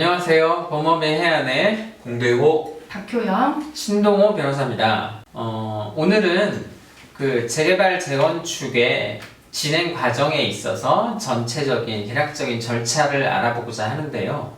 안녕하세요. 범업의 해안의 공대호 박효영 신동호 변호사입니다. 오늘은 그 재개발 재건축의 진행 과정에 있어서 전체적인 대략적인 절차를 알아보고자 하는데요.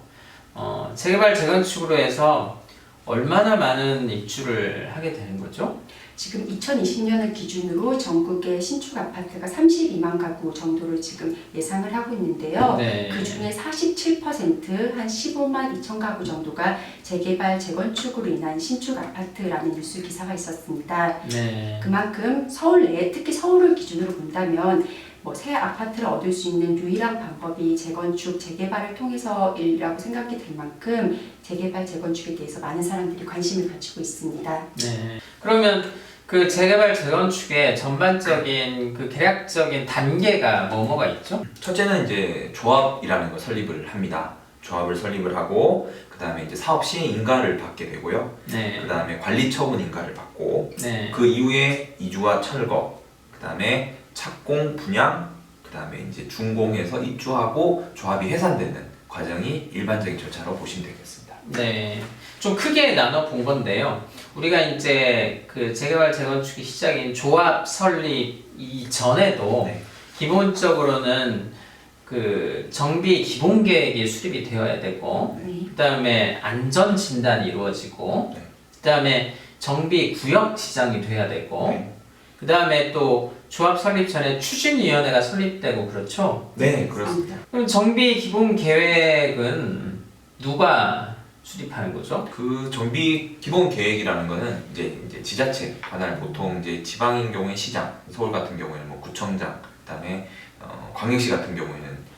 재개발 재건축으로 해서 얼마나 많은 입주를 하게 되는 거죠? 지금 2020년을 기준으로 전국의 신축 아파트가 32만 가구 정도를 지금 예상을 하고 있는데요. 네. 그 중에 47%한 15만 2천 가구 정도가 재개발 재건축으로 인한 신축 아파트라는 뉴스 기사가 있었습니다. 네. 그만큼 서울 내에 특히 서울을 기준으로 본다면 새 아파트를 얻을 수 있는 유일한 방법이 재건축, 재개발을 통해서이라고 생각이 될 만큼 재개발, 재건축에 대해서 많은 사람들이 관심을 가지고 있습니다. 네. 그러면 그 재개발 재건축의 전반적인 그 계략적인 단계가 뭐가 있죠? 첫째는 이제 조합이라는 걸 설립을 합니다. 조합을 설립을 하고 그 다음에 이제 사업 시행 인가를 받게 되고요. 네. 그 다음에 관리 처분 인가를 받고 네. 그 이후에 이주와 철거, 그 다음에 착공, 분양, 그 다음에 이제 준공해서 입주하고 조합이 해산되는 과정이 일반적인 절차로 보시면 되겠습니다. 네, 좀 크게 나눠 본 건데요. 우리가 이제 그 재개발 재건축이 시작인 조합 설립 이전에도 네. 기본적으로는 그 정비 기본 계획이 수립이 되어야 되고, 네. 그다음에 안전 진단이 이루어지고, 네. 그다음에 정비 구역 지정이 돼야 되고, 네. 그다음에 또 조합 설립 전에 추진위원회가 설립되고 그렇죠. 네, 그렇습니다. 그럼 정비 기본 계획은 누가 수립하는 거죠? 그 정비 기본 계획이라는 거는 이제 지자체 관할 보통 이제 지방인 경우에 시장, 서울 같은 경우에는 뭐 구청장, 그다음에 광역시 같은 경우에는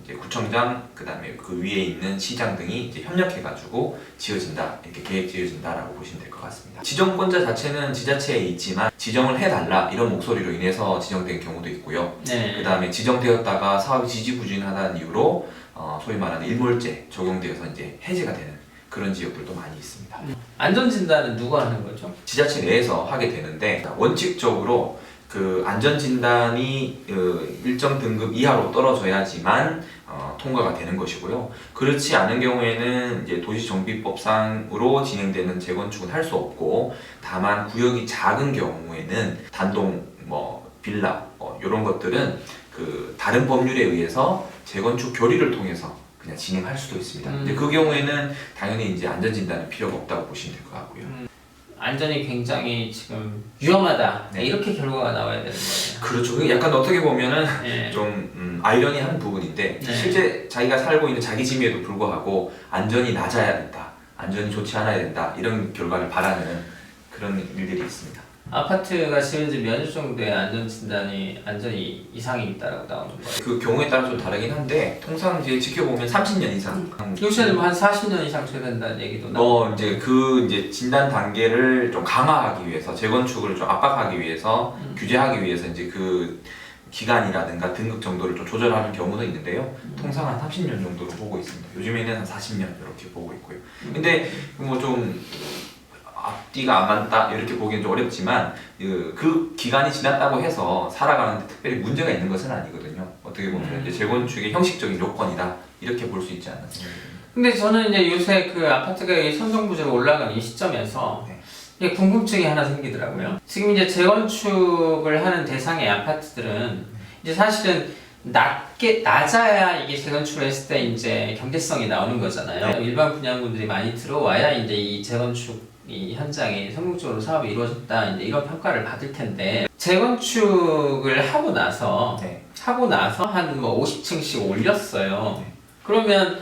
이제 구청장, 그다음에 그 위에 있는 시장 등이 이제 협력해가지고 지어진다, 이렇게 계획 지어진다라고 보시면 될 것 같습니다. 지정권자 자체는 지자체에 있지만 지정을 해달라 이런 목소리로 인해서 지정된 경우도 있고요. 네. 그다음에 지정되었다가 사업이 지지부진하다는 이유로 소위 말하는 일몰제 적용되어서 이제 해제가 되는 그런 지역들도 많이 있습니다. 안전 진단은 누가 하는 거죠? 지자체 내에서 하게 되는데 원칙적으로 그 안전 진단이 일정 등급 이하로 떨어져야지만 통과가 되는 것이고요. 그렇지 않은 경우에는 이제 도시정비법상으로 진행되는 재건축은 할 수 없고, 다만 구역이 작은 경우에는 단독 빌라 이런 것들은 그 다른 법률에 의해서 재건축 교리를 통해서 그냥 진행할 수도 있습니다. 근데 그 경우에는 당연히 이제 안전 진단은 필요가 없다고 보시면 될 것 같고요. 안전이 굉장히 지금 위험하다. 네. 이렇게 결과가 나와야 되는 거예요. 그렇죠. 약간 어떻게 보면은 네. 좀 아이러니한 부분인데 네. 실제 자기가 살고 있는 자기 집에도 불구하고 안전이 낮아야 된다, 안전이 좋지 않아야 된다, 이런 결과를 바라는 그런 일들이 있습니다. 아파트가 지은 지 몇 년 정도의 안전 진단이 안전이 이상이 있다라고 나오는 거예요. 그 경우에 따라 좀 다르긴 한데 통상 이제 지켜보면 30년 이상. 요새는 한 40년 이상 줘야 된다는 얘기도 나오고. 이제 진단 단계를 좀 강화하기 위해서, 재건축을 좀 압박하기 위해서, 규제하기 위해서 이제 그 기간이라든가 등급 정도를 좀 조절하는 경우도 있는데요. 통상 한 30년 정도로 보고 있습니다. 요즘에는 한 40년 이렇게 보고 있고요. 근데 뭐 좀 앞뒤가 안 맞다 이렇게 보기엔 좀 어렵지만 그 기간이 지났다고 해서 살아가는데 특별히 문제가 있는 것은 아니거든요. 어떻게 보면 이제 재건축의 형식적인 요건이다 이렇게 볼 수 있지 않나 생각합니다. 근데 저는 이제 요새 그 아파트 가격이 선정부지로 올라가는 이 시점에서 이게 궁금증이 하나 생기더라고요. 지금 이제 재건축을 하는 대상의 아파트들은 이제 사실은 낮아야 이게 재건축을 했을 때 이제 경제성이 나오는 거잖아요. 일반 분양분들이 많이 들어와야 이제 이 재건축 이 현장에 성공적으로 사업이 이루어졌다, 이제 이런 평가를 받을 텐데, 재건축을 하고 나서 한 50층씩 올렸어요. 그러면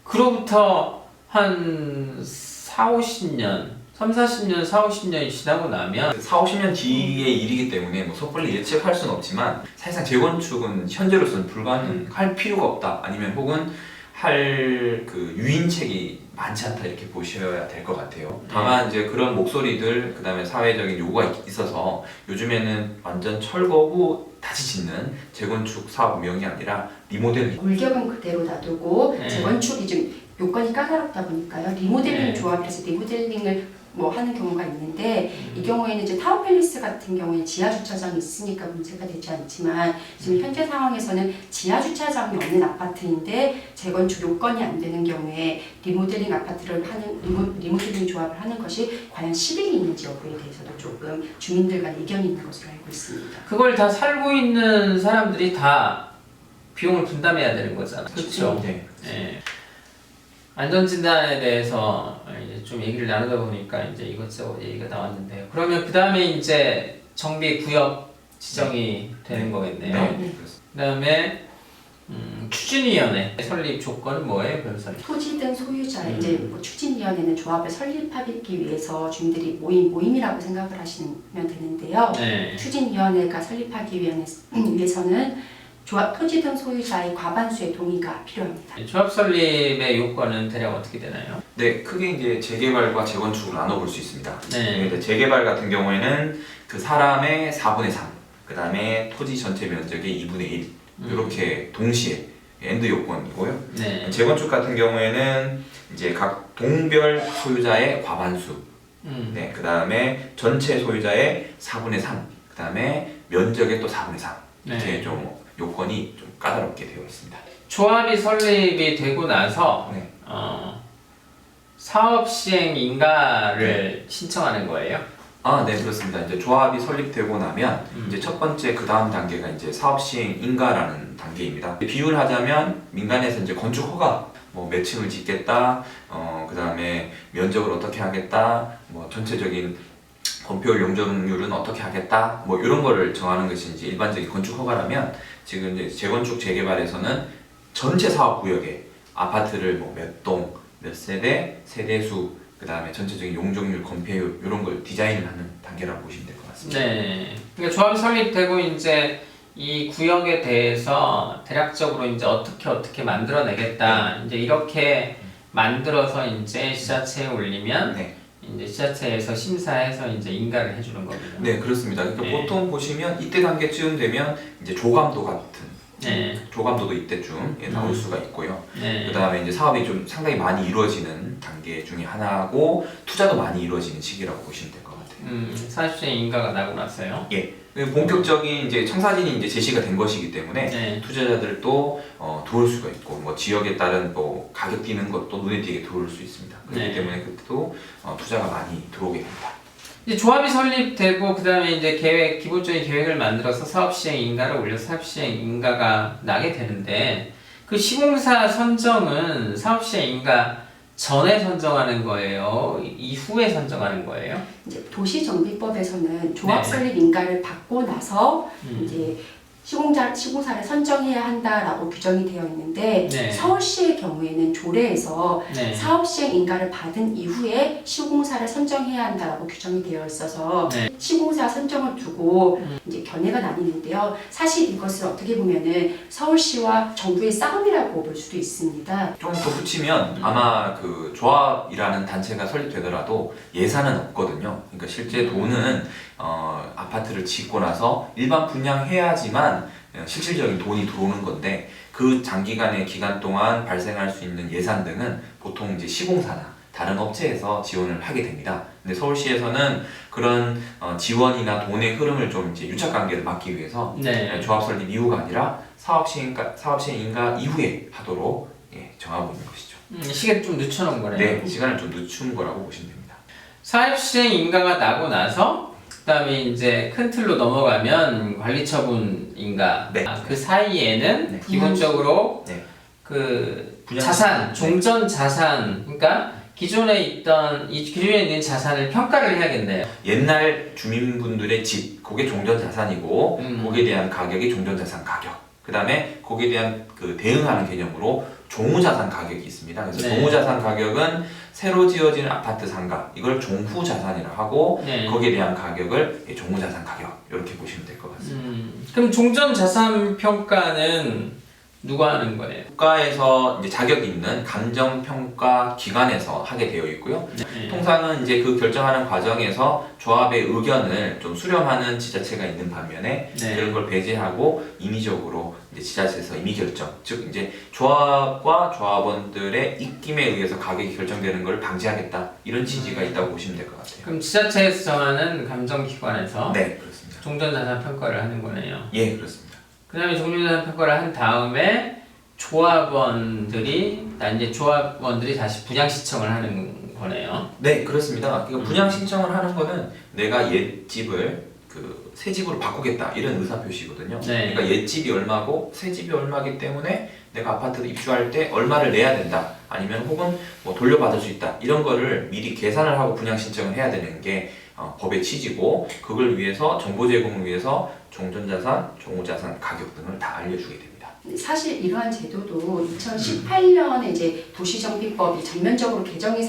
그로부터 한 40년, 50년이 지나고 나면 50년 뒤의 일이기 때문에 뭐 섣불리 예측할 수는 없지만 사실상 재건축은 현재로서는 불가능할 필요가 없다, 아니면 혹은 할 그 유인책이 많지 않다 이렇게 보셔야 될 것 같아요. 다만 이제 그런 목소리들, 그 다음에 사회적인 요구가 있어서 요즘에는 완전 철거 후 다시 짓는 재건축 사업명이 아니라 리모델링. 골격은 그대로 놔두고 네. 재건축이 좀 요건이 까다롭다 보니까요. 리모델링 네. 조합에서 리모델링을 뭐 하는 경우가 있는데 이 경우에는 이제 타워팰리스 같은 경우에 지하 주차장이 있으니까 문제가 되지 않지만 지금 현재 상황에서는 지하 주차장이 없는 아파트인데 재건축 요건이 안 되는 경우에 리모델링 아파트를 하는 리모델링 조합을 하는 것이 과연 실익이 있는지 여부에 대해서도 조금 주민들 간 의견이 있는 것으로 알고 있습니다. 그걸 다 살고 있는 사람들이 다 비용을 분담해야 되는 거잖아요. 그렇죠? 네. 예. 안전진단에 대해서 이제 좀 얘기를 나누다 보니까 이제 이것저것 얘기가 나왔는데요. 그러면 그 다음에 이제 정비 구역 지정이 되는 거겠네요. 네. 그렇습니다. 그 다음에 추진위원회 설립 조건은 뭐예요, 변호사님? 토지 등 소유자 이제 뭐 추진위원회는 조합을 설립하기 위해서 주민들이 모임이라고 생각을 하시면 되는데요. 네. 추진위원회가 설립하기 위해서는 조합 토지 등 소유자의 과반수의 동의가 필요합니다. 조합 설립의 요건은 대략 어떻게 되나요? 네, 크게 이제 재개발과 재건축을 나눠볼 수 있습니다. 네. 네, 재개발 같은 경우에는 그 사람의 4분의 3, 그 다음에 토지 전체 면적의 2분의 1 이렇게 동시에 엔드 요건이고요. 네. 재건축 같은 경우에는 이제 각 동별 소유자의 과반수, 네, 그 다음에 전체 소유자의 4분의 3, 그 다음에 면적의 또 4분의 3 이렇게 네. 좀 요건이 좀 까다롭게 되어 있습니다. 조합이 설립이 되고 나서 네. 사업 시행 인가를 신청하는 거예요? 아, 네, 그렇습니다. 이제 조합이 설립되고 나면 이제 첫 번째 그 다음 단계가 이제 사업 시행 인가라는 단계입니다. 비율하자면 민간에서 이제 건축 허가, 뭐 몇 층을 짓겠다, 그 다음에 면적을 어떻게 하겠다, 뭐 전체적인 건폐율 용적률은 어떻게 하겠다, 뭐 이런 거를 정하는 것이 이제 일반적인 건축 허가라면 지금 이제 재건축 재개발에서는 전체 사업 구역에 아파트를 뭐 몇 동, 몇 세대, 세대수, 그 다음에 전체적인 용적률, 건폐율 이런 걸 디자인을 하는 단계라고 보시면 될 것 같습니다. 네. 그러니까 조합이 설립되고 이제 이 구역에 대해서 대략적으로 이제 어떻게 만들어내겠다. 이제 이렇게 만들어서 이제 시자체에 올리면 네. 이제 시자체에서 심사해서 이제 인가를 해주는 겁니다. 네, 그렇습니다. 그러니까 네. 보통 보시면 이때 단계쯤 되면 이제 조감도 같은 네. 조감도도 이때쯤 나올 수가 있고요. 네. 그 다음에 이제 사업이 좀 상당히 많이 이루어지는 단계 중에 하나고 투자도 많이 이루어지는 시기라고 보시면 될 것 같아요. 사실상 인가가 나고 나서요. 예. 본격적인 이제 청사진이 이제 제시가 된 것이기 때문에 네. 투자자들도 들어올 수가 있고 뭐 지역에 따른 뭐 가격 뛰는 것도 눈에 띄게 들어올 수 있습니다. 그렇기 네. 때문에 그때도 투자가 많이 들어오게 됩니다. 이제 조합이 설립되고 그다음에 이제 기본적인 계획을 만들어서 사업 시행 인가를 올려서 사업 시행 인가가 나게 되는데 그 시공사 선정은 사업 시행 인가 전에 선정하는 거예요? 이후에 선정하는 거예요? 이제 도시정비법에서는 조합 네. 설립 인가를 받고 나서 이제 시공사를 선정해야 한다라고 규정이 되어 있는데 네. 서울시의 경우에는 조례에서 네. 사업 시행 인가를 받은 이후에 시공사를 선정해야 한다라고 규정이 되어 있어서 네. 시공사 선정을 두고 이제 견해가 나뉘는데요. 사실 이것을 어떻게 보면은 서울시와 정부의 싸움이라고 볼 수도 있습니다. 좀 덧붙이면 아마 그 조합이라는 단체가 설립되더라도 예산은 없거든요. 그러니까 실제 돈은 아파트를 짓고 나서 일반 분양해야지만 실질적인 돈이 들어오는 건데 그 장기간의 기간 동안 발생할 수 있는 예산 등은 보통 이제 시공사나 다른 업체에서 지원을 하게 됩니다. 근데 서울시에서는 그런 지원이나 돈의 흐름을 좀 이제 유착 관계를 막기 위해서 네. 조합 설립 이후가 아니라 사업 시행 인가 이후에 하도록 정하고 있는 것이죠. 시계를 좀 늦춰놓은 거네요. 네, 시간을 좀 늦춘 거라고 보시면 됩니다. 사업 시행 인가가 나고 나서 그다음에 이제 큰 틀로 넘어가면 관리처분 인가. 네. 그 사이에는 네. 기본적으로 네. 그 분양. 자산, 네. 종전 자산, 그러니까 기존에 있는 자산을 평가를 해야겠네요. 옛날 주민분들의 집, 그게 종전 자산이고, 거기에 대한 가격이 종전 자산 가격. 그 다음에 거기에 대한 그 대응하는 개념으로 종후 자산 가격이 있습니다. 그래서 네. 종후 자산 가격은 새로 지어진 아파트 상가, 이걸 종후 자산이라 하고, 네. 거기에 대한 가격을 종후 자산 가격 이렇게 보시면 될 것 같습니다. 그럼 종전 자산 평가는 누가 하는 거예요? 국가에서 이제 자격 있는 감정평가 기관에서 하게 되어 있고요. 네. 통상은 이제 그 결정하는 과정에서 조합의 의견을 좀 수렴하는 지자체가 있는 반면에 네. 그런 걸 배제하고 임의적으로 이제 지자체에서 임의 결정, 즉 이제 조합과 조합원들의 입김에 의해서 가격이 결정되는 걸 방지하겠다 이런 취지가 있다고 보시면 될 것 같아요. 그럼 지자체에서 정하는 감정기관에서 네, 그렇습니다. 종전자산 평가를 하는 거네요. 예, 그렇습니다. 그 다음에 종전자산 평가를 한 다음에 조합원들이 다시 분양 신청을 하는 거네요. 네, 그렇습니다. 그러니까 분양 신청을 하는 거는 내가 옛 집을 새 집으로 바꾸겠다 이런 의사 표시거든요. 네. 그러니까 옛 집이 얼마고 새 집이 얼마기 때문에 내가 아파트를 입주할 때 얼마를 내야 된다. 아니면 혹은 뭐 돌려받을 수 있다. 이런 거를 미리 계산을 하고 분양 신청을 해야 되는 게 법의 취지고 그걸 위해서 정보 제공을 위해서 종전자산, 종우자산 가격 등을 다 알려주게 됩니다. 사실 이러한 제도도 2018년에 이제 도시정비법이 전면적으로 개정이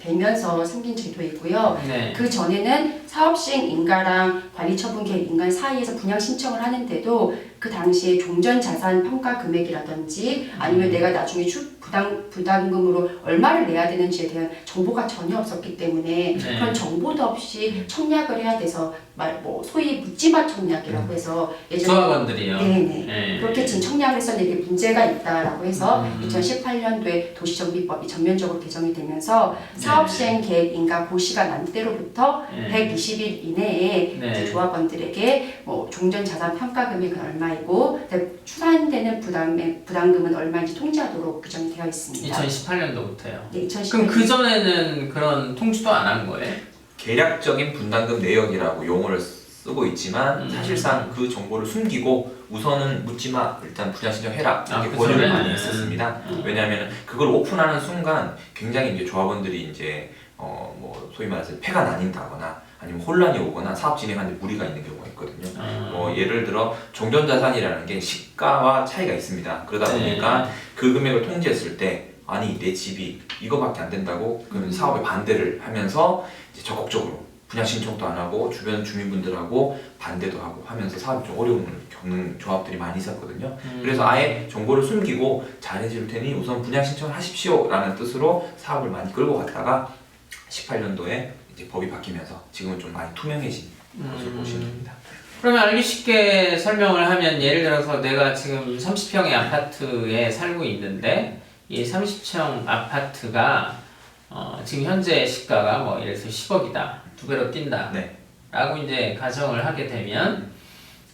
되면서 생긴 제도이고요. 네. 그 전에는 사업시행 인가랑 관리처분계획 인가 사이에서 분양 신청을 하는데도 그 당시에 종전자산 평가 금액이라든지 아니면 내가 나중에 부담금으로 얼마를 내야 되는지에 대한 정보가 전혀 없었기 때문에 네. 그런 정보도 없이 청약을 해야 돼서 소위 묻지마 청약이라고 해서 예전에 조합원들이요. 네네. 네. 그렇게 지금 청약을 했었는데 이게 문제가 있다라고 해서 음. 2018년도에 도시정비법이 전면적으로 개정이 되면서 네. 사업시행 계획인가 고시가 난 때로부터 네. 120일 이내에 네. 이제 조합원들에게 종전자산 평가 금액은 얼마이고 추산되는 부담금은 얼마인지 통지하도록 규정이 되어 있습니다. 2018년도부터요. 네, 2018년. 그럼 그 전에는 그런 통지도 안 한 거예요? 계략적인 분담금 내역이라고 용어를 쓰고 있지만 사실상 그 정보를 숨기고 우선은 묻지마 일단 분양 신청해라 이렇게 그 권유를 전에는? 많이 했었습니다. 왜냐하면 그걸 오픈하는 순간 굉장히 이제 조합원들이 이제 소위 말해서 패가 나뉜다거나 아니면 혼란이 오거나 사업 진행하는데 무리가 있는 경우가 있거든요. 예를 들어 종전자산이라는 게 시가와 차이가 있습니다. 그러다 네. 보니까 그 금액을 통지했을 때 아니 내 집이 이거밖에 안 된다고 그러면 사업에 반대를 하면서 이제 적극적으로 분양 신청도 안 하고 주변 주민분들하고 반대도 하고 하면서 사업이 좀 어려움을 겪는 조합들이 많이 있었거든요. 그래서 아예 정보를 숨기고 잘해줄 테니 우선 분양 신청을 하십시오 라는 뜻으로 사업을 많이 끌고 갔다가 18년도에 이제 법이 바뀌면서 지금은 좀 많이 투명해진 것을 보시면 됩니다. 그러면 알기 쉽게 설명을 하면 예를 들어서 내가 지금 30평의 아파트에 살고 있는데 이 30평 아파트가 지금 현재 시가가 뭐 예를 들어서 10억이다. 2배로 뛴다. 네. 라고 이제 가정을 하게 되면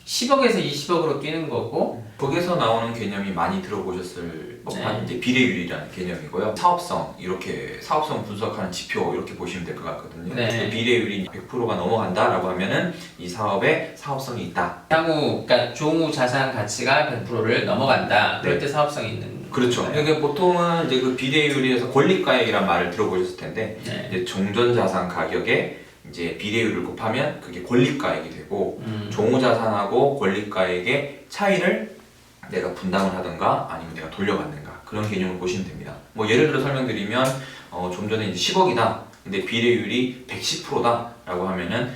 10억에서 20억으로 뛰는 거고 거기서 나오는 개념이 많이 들어보셨을 법한 네. 이제 비례율이라는 개념이고요. 사업성 이렇게 사업성 분석하는 지표 이렇게 보시면 될 것 같거든요. 네. 그 비례율이 100%가 넘어간다라고 하면은 이 사업에 사업성이 있다. 그러니까 종우 자산 가치가 100%를 넘어간다. 그럴 때 사업성이 있는 그렇죠. 거예요. 이게 보통은 이제 그 비례율에서 권리가액이란 말을 들어보셨을 텐데 네. 이제 종전자산 가격에 이제 비례율을 곱하면 그게 권리가액이 되고 종우자산하고 권리가액의 차이를 내가 분담을 하든가 아니면 내가 돌려받는가 그런 개념을 보시면 됩니다. 뭐 예를 들어 설명드리면 좀 전에 이제 10억이다. 근데 비례율이 110%다 라고 하면은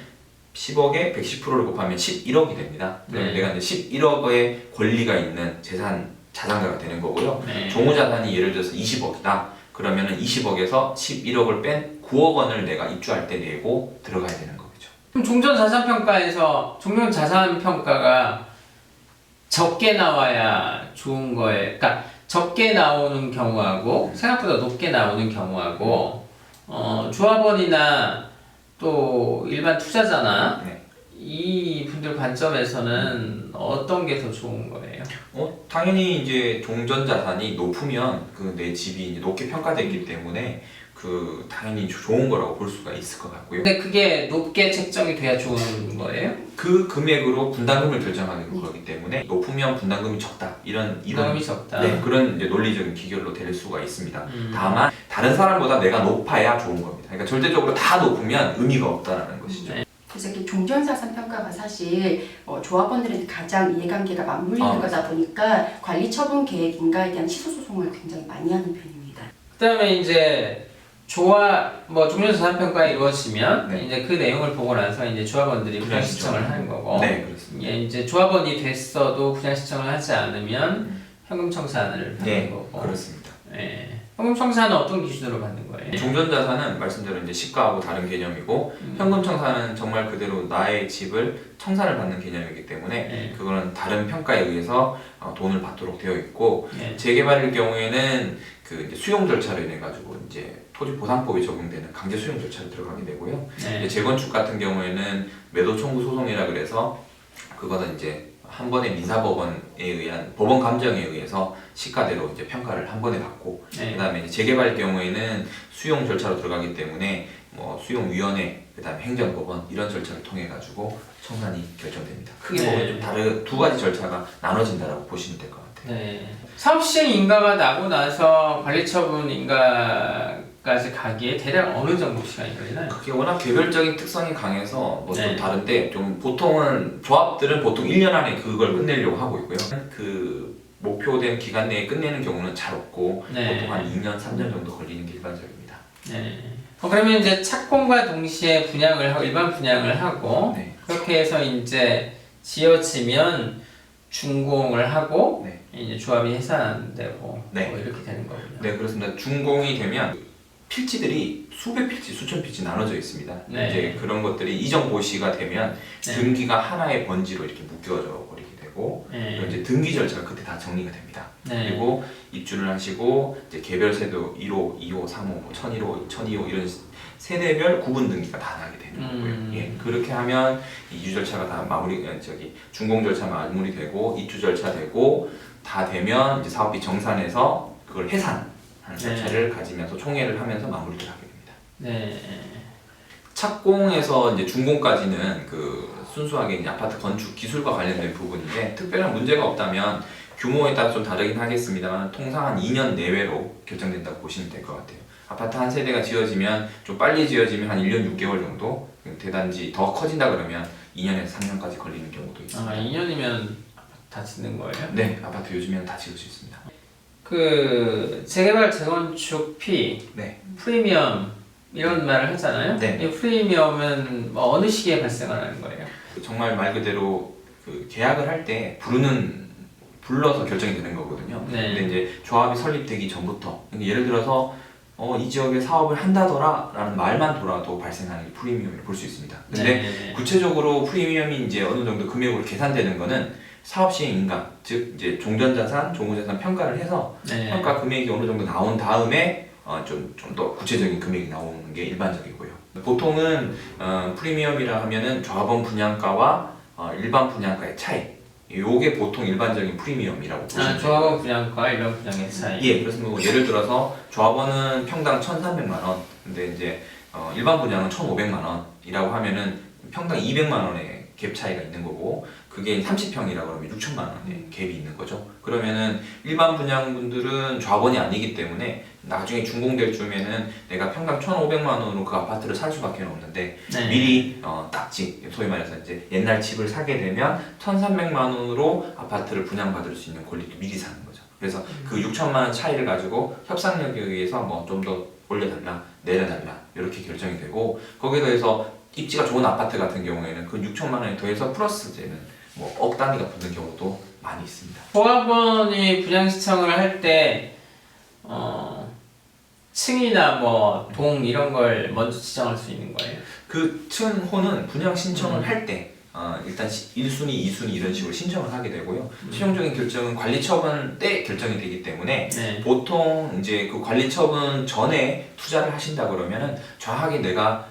10억에 110%를 곱하면 11억이 됩니다. 그러면 네. 내가 이제 11억의 권리가 있는 자산가가 되는 거고요. 네. 종우자산이 예를 들어서 20억이다. 그러면은 20억에서 11억을 뺀 9억 원을 내가 입주할 때 내고 들어가야 되는 거겠죠. 그럼 종전자산평가에서 종전자산평가가 적게 나와야 좋은 거예요. 그러니까 적게 나오는 경우하고 생각보다 높게 나오는 경우하고 조합원이나 또 일반 투자자나 네. 이 분들 관점에서는 어떤 게 더 좋은 거예요? 당연히 이제 종전자산이 높으면 그 내 집이 이제 높게 평가됐기 때문에 그 당연히 좋은 거라고 볼 수가 있을 것 같고요. 근데 그게 높게 책정이 돼야 좋은 거예요? 그 금액으로 분담금을 결정하는 거기 때문에 높으면 분담금이 적다 이런 분담금이 적다. 네, 그런 이제 논리적인 기결로 될 수가 있습니다. 다만 다른 사람보다 내가 높아야 좋은 겁니다. 그러니까 절대적으로 다 높으면 의미가 없다라는 것이죠. 네. 그래서 이렇게 종전자산 평가가 사실 조합원들한테 가장 이해관계가 맞물리는 거다 보니까 관리처분 계획 인가에 대한 취소 소송을 굉장히 많이 하는 편입니다. 그다음에 이제 종전자산 평가가 이루어지면 네. 이제 그 내용을 보고 나서 이제 조합원들이 분양 신청을 하는 거고 네, 그렇습니다. 이제 조합원이 됐어도 분양 신청을 하지 않으면 현금 청산을 받는 네, 거고. 그렇습니다. 네. 현금 청산은 어떤 기준으로 받는 거예요? 종전자산은 말씀대로 이제 시가하고 다른 개념이고 현금 청산은 정말 그대로 나의 집을 청산을 받는 개념이기 때문에 네. 그거는 다른 평가에 의해서 돈을 받도록 되어 있고 네. 재개발일 경우에는 그 이제 수용 절차로 인해 가지고 이제 토지 보상법이 적용되는 강제 수용 절차로 들어가게 되고요. 네. 이제 재건축 같은 경우에는 매도 청구 소송이라 그래서 그거는 이제 한 번의 민사법원에 의한 법원 감정에 의해서 시가대로 이제 평가를 한 번에 받고 네. 그다음에 이제 재개발 경우에는 수용 절차로 들어가기 때문에 뭐 수용위원회 그다음에 행정법원 이런 절차를 통해 가지고 청산이 결정됩니다. 크게 네. 보면 좀 다른 두 가지 절차가 나눠진다라고 보시면 될 것 같아요. 네. 사업 시행 인가가 나고 나서 관리처분 인가까지 가기에 대략 어느 정도 시간이 걸리나요? 그게 워낙 개별적인 특성이 강해서 뭐 좀 네. 다른데 좀 보통은 조합들은 보통 1년 안에 그걸 끝내려고 하고 있고요. 그 목표된 기간 내에 끝내는 경우는 잘 없고 네. 보통 한 2년, 3년 정도 걸리는 게 일반적입니다. 네. 그러면 이제 착공과 동시에 분양을 하고 일반 분양을 하고 네. 그렇게 해서 이제 지어지면 준공을 하고 네. 이제 조합이 해산되고 네. 뭐 이렇게 되는 거군요. 네, 그렇습니다. 준공이 되면 필지들이 수백 필지, 수천 필지 나눠져 있습니다. 네. 이제 그런 것들이 이전 고시가 되면 네. 등기가 하나의 번지로 이렇게 묶여져 버리게 되고 네. 그리고 이제 등기 절차가 그때 다 정리가 됩니다. 네. 그리고 입주를 하시고 이제 개별 세도 1호, 2호, 3호, 뭐 1001호, 1002호 이런 세대별 구분 등기가 다 나게 되는 거고요. 예, 그렇게 하면 이주 절차가 다 마무리, 준공 절차 마무리되고 입주 절차 되고 다 되면 이제 사업비 정산해서 그걸 해산하는 네. 절차를 가지면서 총회를 하면서 마무리를 하게 됩니다. 네. 착공에서 이제 준공까지는 그 순수하게 이제 아파트 건축 기술과 관련된 부분인데 특별한 문제가 없다면 규모에 따라 좀 다르긴 하겠습니다만 통상 한 2년 내외로 결정된다고 보시면 될 것 같아요. 아파트 한 세대가 지어지면 좀 빨리 지어지면 한 1년 6개월 정도 대단지 더 커진다 그러면 2년에서 3년까지 걸리는 경우도 있습니다. 2년이면 다 짓는 거예요? 네, 아파트 요즘에는 다 지을 수 있습니다. 그 재개발 재건축 피 네. 프리미엄 이런 말을 하잖아요. 네. 이 프리미엄은 뭐 어느 시기에 발생하는 거예요? 정말 말 그대로 그 계약을 할 때 불러서 결정이 되는 거거든요. 네. 근데 이제 조합이 설립되기 전부터 예를 들어서 이 지역에 사업을 한다더라 라는 말만 돌아도 발생하는 게 프리미엄을 볼 수 있습니다. 근데 네. 구체적으로 프리미엄이 이제 어느 정도 금액으로 계산되는 거는 사업 시행 인가, 즉 이제 종전자산, 종후자산 평가를 해서 네. 평가 금액이 어느 정도 나온 다음에 좀 더 구체적인 금액이 나오는 게 일반적이고요. 보통은 프리미엄이라 하면은 조합원 분양가와 일반 분양가의 차이. 요게 보통 일반적인 프리미엄이라고 보시면 돼요. 조합원 분양과 일반 분양의 차이. 예, 그렇습니다. 뭐 예를 들어서 조합원은 평당 1,300만 원, 근데 이제 일반 분양은 1,500만 원이라고 하면은 평당 200만 원의 갭 차이가 있는 거고 그게 30평이라고 하면 6천만 원의 갭이 있는 거죠. 그러면은 일반 분양분들은 조합원이 아니기 때문에 나중에 준공될 쯤에는 내가 평당 1,500만 원으로 그 아파트를 살 수밖에 없는데 네. 미리 딱지 소위 말해서 이제 옛날 집을 사게 되면 1,300만 원으로 아파트를 분양받을 수 있는 권리도 미리 사는 거죠. 그래서 그 6천만 원 차이를 가지고 협상력에 의해서 뭐 좀 더 올려달라 내려달라 이렇게 결정이 되고 거기에 더해서 입지가 좋은 아파트 같은 경우에는 그 6천만 원에 더해서 플러스 이제는 뭐 억 단위가 붙는 경우도 많이 있습니다. 조합원이 분양 신청을 할 때 층이나 뭐 동 이런 걸 먼저 지정할 수 있는 거예요? 그 층호는 분양 신청을 할 때 일단 1순위, 2순위 이런 식으로 신청을 하게 되고요. 최종적인 결정은 관리처분 때 결정이 되기 때문에 네. 보통 이제 그 관리처분 전에 투자를 하신다 그러면은 정확하게 내가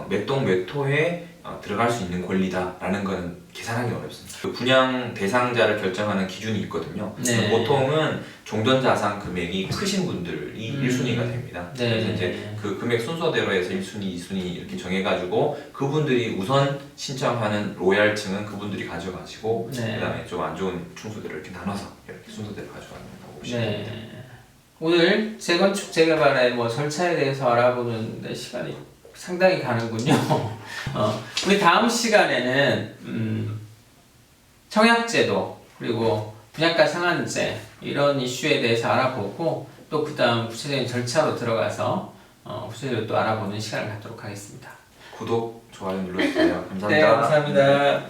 몇 동 몇 호에 들어갈 수 있는 권리다라는 거는 계산하기 어렵습니다. 그 분양 대상자를 결정하는 기준이 있거든요. 네. 보통은 종전자산 금액이 크신 분들이 1순위가 됩니다. 네. 그래서 이제 그 금액 순서대로 해서 1순위, 2순위 이렇게 정해가지고 그분들이 우선 신청하는 로얄층은 그분들이 가져가시고 네. 그다음에 좀 안 좋은 충수들을 이렇게 나눠서 이렇게 순서대로 가져간다고 보시면 됩니다. 네. 오늘 재건축 재개발의 뭐 절차에 대해서 알아보는데 시간이 상당히 가는군요. 우리 다음 시간에는 청약제도 그리고 분양가 상한제 이런 이슈에 대해서 알아보고 또 그 다음 구체적인 절차로 들어가서 구체적으로 또 알아보는 시간을 갖도록 하겠습니다. 구독, 좋아요 눌러주세요. 감사합니다. 네, 감사합니다.